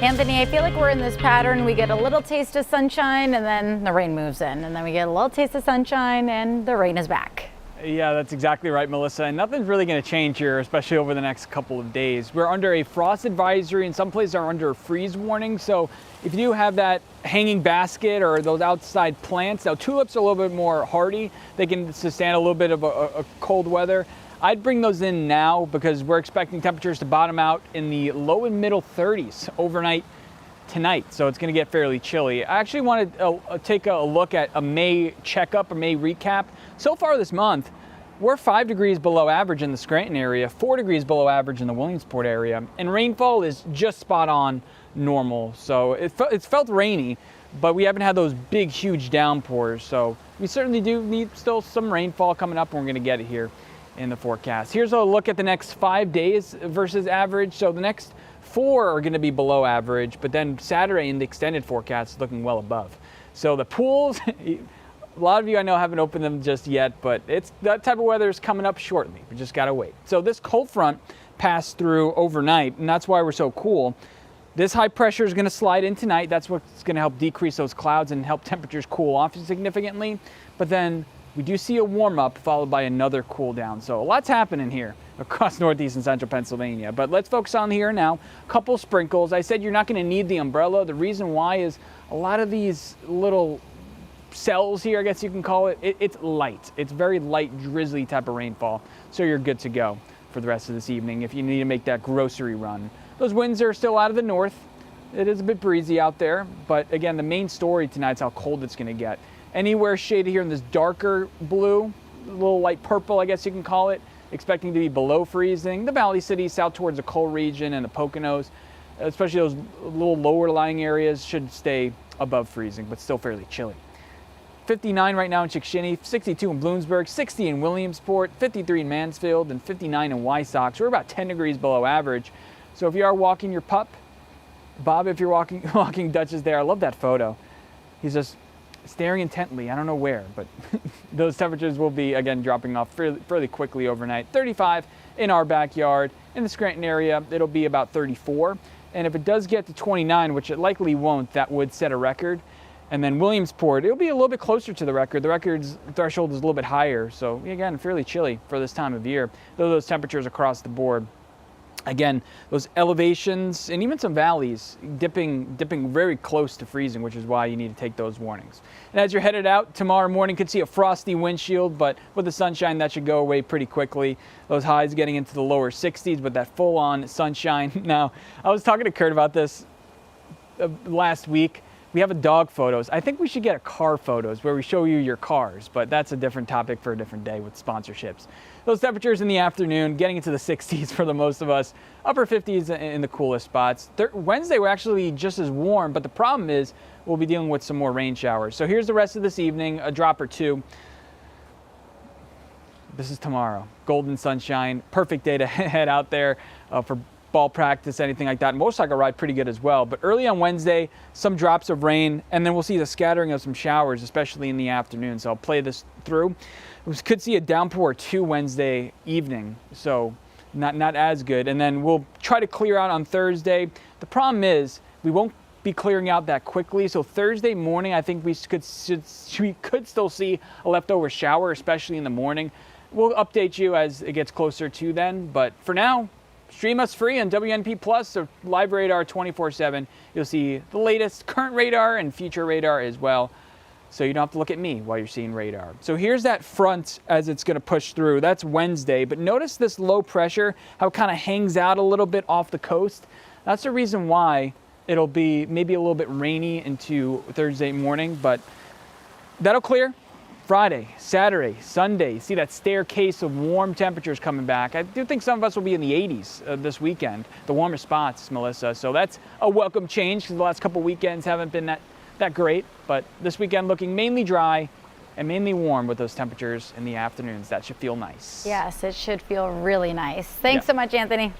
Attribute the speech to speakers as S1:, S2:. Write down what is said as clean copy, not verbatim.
S1: Anthony, I feel like we're in this pattern. We get a little taste of sunshine and then the rain moves in, and then we get a little taste of sunshine and the rain is back.
S2: Yeah, that's exactly right, Melissa. And nothing's really going to change here, especially over the next couple of days. We're under a frost advisory, and some places are under a freeze warning. So if you do have that hanging basket or those outside plants, now tulips are a little bit more hardy. They can sustain a little bit of a cold weather. I'd bring those in now because we're expecting temperatures to bottom out in the low and middle 30s overnight tonight, so it's going to get fairly chilly. I actually want to take a look at a May checkup, a May recap. So far this month, we're 5 degrees below average in the Scranton area, 4 degrees below average in the Williamsport area, and rainfall is just spot on normal. So it's felt rainy, but we haven't had those big, huge downpours. So we certainly do need still some rainfall coming up, and we're going to get it here in the forecast. Here's a look at the next 5 days versus average. So the next 4 are going to be below average, but then Saturday in the extended forecast is looking well above. So the pools, a lot of you I know haven't opened them just yet, but it's that type of weather is coming up shortly. We just got to wait. So this cold front passed through overnight, and that's why we're so cool. This high pressure is going to slide in tonight. That's what's going to help decrease those clouds and help temperatures cool off significantly. But then we do see a warm up followed by another cool down. So a lot's happening here across northeast and central Pennsylvania. But let's focus on here now. A couple sprinkles. I said you're not going to need the umbrella. The reason why is a lot of these little cells here, I guess you can call it, it's light. It's very light, drizzly type of rainfall. So you're good to go for the rest of this evening if you need to make that grocery run. Those winds are still out of the north. It is a bit breezy out there. But again, the main story tonight is how cold it's going to get. Anywhere shaded here in this darker blue, a little light purple, I guess you can call it, expecting to be below freezing. The Valley Cities south towards the coal region and the Poconos, especially those little lower lying areas, should stay above freezing, but still fairly chilly. 59 right now in Chickasha, 62 in Bloomsburg, 60 in Williamsport, 53 in Mansfield, and 59 in Wysox. We're about 10 degrees below average. So if you are walking your pup, Bob, if you're walking Dutch is there. I love that photo. He's just staring intently. I don't know where, but those temperatures will be, again, dropping off fairly quickly overnight. 35 in our backyard. In the Scranton area, it'll be about 34. And if it does get to 29, which it likely won't, that would set a record. And then Williamsport, it'll be a little bit closer to the record. The record's threshold is a little bit higher. So again, fairly chilly for this time of year. Those temperatures across the board. Again, those elevations and even some valleys dipping very close to freezing, which is why you need to take those warnings. And as you're headed out tomorrow morning, could see a frosty windshield, but with the sunshine, that should go away pretty quickly. Those highs getting into the lower 60s, but that full-on sunshine. Now, I was talking to Kurt about this last week. We have a dog photos. I think we should get a car photos where we show you your cars, but that's a different topic for a different day with sponsorships. Those temperatures in the afternoon, getting into the 60s for the most of us, upper 50s in the coolest spots. Wednesday we're actually just as warm, but the problem is we'll be dealing with some more rain showers. So here's the rest of this evening, a drop or two. This is tomorrow. Golden sunshine, perfect day to head out there for ball practice, anything like that. Motorcycle ride pretty good as well. But early on Wednesday, some drops of rain, and then we'll see the scattering of some showers, especially in the afternoon. So I'll play this through. We could see a downpour or two Wednesday evening, so not as good. And then we'll try to clear out on Thursday. The problem is we won't be clearing out that quickly. So Thursday morning, I think we could still see a leftover shower, especially in the morning. We'll update you as it gets closer to then. But for now, stream us free on WNP Plus, so live radar 24/7. You'll see the latest current radar and future radar as well. So you don't have to look at me while you're seeing radar. So here's that front as it's going to push through. That's Wednesday. But notice this low pressure, how it kind of hangs out a little bit off the coast. That's the reason why it'll be maybe a little bit rainy into Thursday morning. But that'll clear. Friday, Saturday, Sunday, see that staircase of warm temperatures coming back. I do think some of us will be in the 80s this weekend, the warmest spots, Melissa. So that's a welcome change because the last couple weekends haven't been that great. But this weekend looking mainly dry and mainly warm with those temperatures in the afternoons. That should feel nice.
S1: Yes, it should feel really nice. Thanks so much, Anthony.